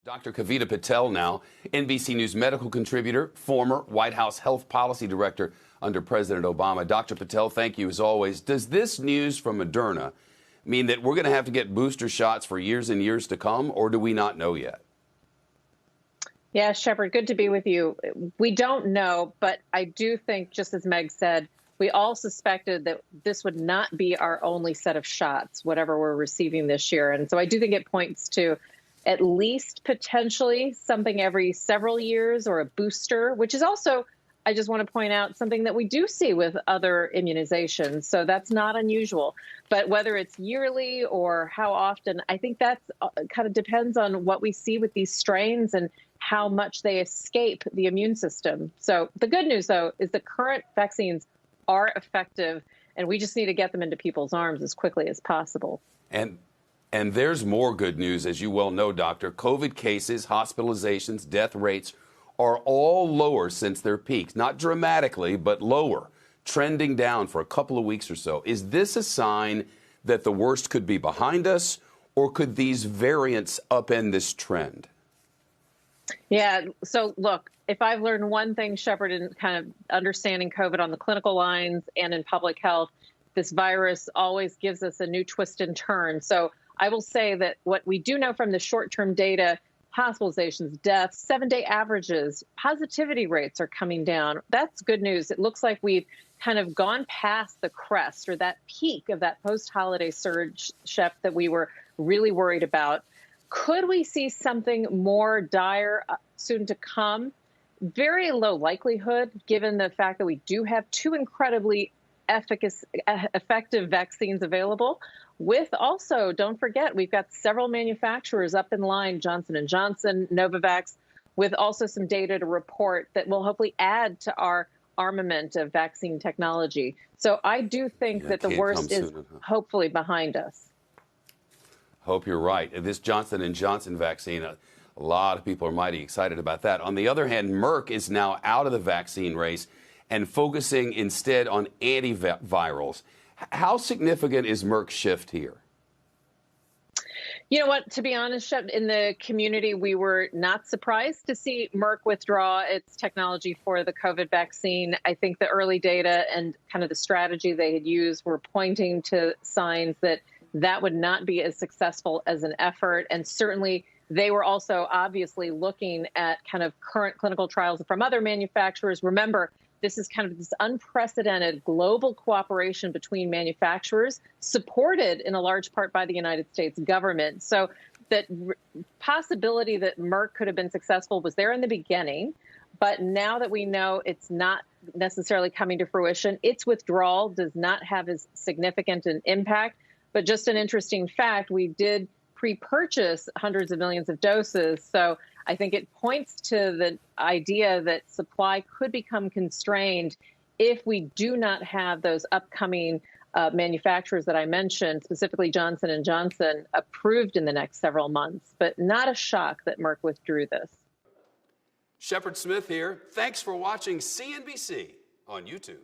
Dr. Kavita Patel now, NBC News medical contributor, former White House health policy director under President Obama. Dr. Patel, thank you as always. Does this news from Moderna mean that we're going to have to get booster shots for years and years to come, or do we not know yet? Yeah, Shepard, good to be with you. We don't know, but I do think, just as Meg said, we all suspected that this would not be our only set of shots, whatever we're receiving this year. And so I do think it points to at least potentially something every several years or a booster, which is also, I just want to point out, something that we do see with other immunizations. So that's not unusual. But whether it's yearly or how often, I think that's kind of depends on what we see with these strains and how much they escape the immune system. So the good news, though, is the current vaccines are effective, and we just need to get them into people's arms as quickly as possible. And there's more good news, as you well know, Doctor. COVID cases, hospitalizations, death rates are all lower since their peaks. Not dramatically, but lower, trending down for a couple of weeks or so. Is this a sign that the worst could be behind us, or could these variants upend this trend? Yeah, so look, if I've learned one thing, Shepard, in kind of understanding COVID on the clinical lines and in public health, this virus always gives us a new twist and turn. So I will say that what we do know from the short-term data, hospitalizations, deaths, 7-day averages, positivity rates are coming down. That's good news. It looks like we've kind of gone past the crest or that peak of that post-holiday surge, Shep, that we were really worried about. Could we see something more dire soon to come? Very low likelihood, given the fact that we do have two incredibly effective vaccines available. With also, don't forget, we've got several manufacturers up in line, Johnson & Johnson, Novavax, with also some data to report that will hopefully add to our armament of vaccine technology. So I do think that the worst is hopefully behind us. Hope you're right. This Johnson & Johnson vaccine, a lot of people are mighty excited about that. On the other hand, Merck is now out of the vaccine race and focusing instead on antivirals. How significant is Merck's shift here? You know what, to be honest, Shep, in the community, we were not surprised to see Merck withdraw its technology for the COVID vaccine. I think the early data and kind of the strategy they had used were pointing to signs that that would not be as successful as an effort. And certainly they were also obviously looking at kind of current clinical trials from other manufacturers. Remember, this is kind of this unprecedented global cooperation between manufacturers, supported in a large part by the United States government. So that possibility that Merck could have been successful was there in the beginning. But now that we know it's not necessarily coming to fruition, its withdrawal does not have as significant an impact. But just an interesting fact, we did pre-purchase hundreds of millions of doses. So I think it points to the idea that supply could become constrained if we do not have those upcoming manufacturers that I mentioned, specifically Johnson & Johnson, approved in the next several months. But not a shock that Merck withdrew this. Shepard Smith here. Thanks for watching CNBC on YouTube.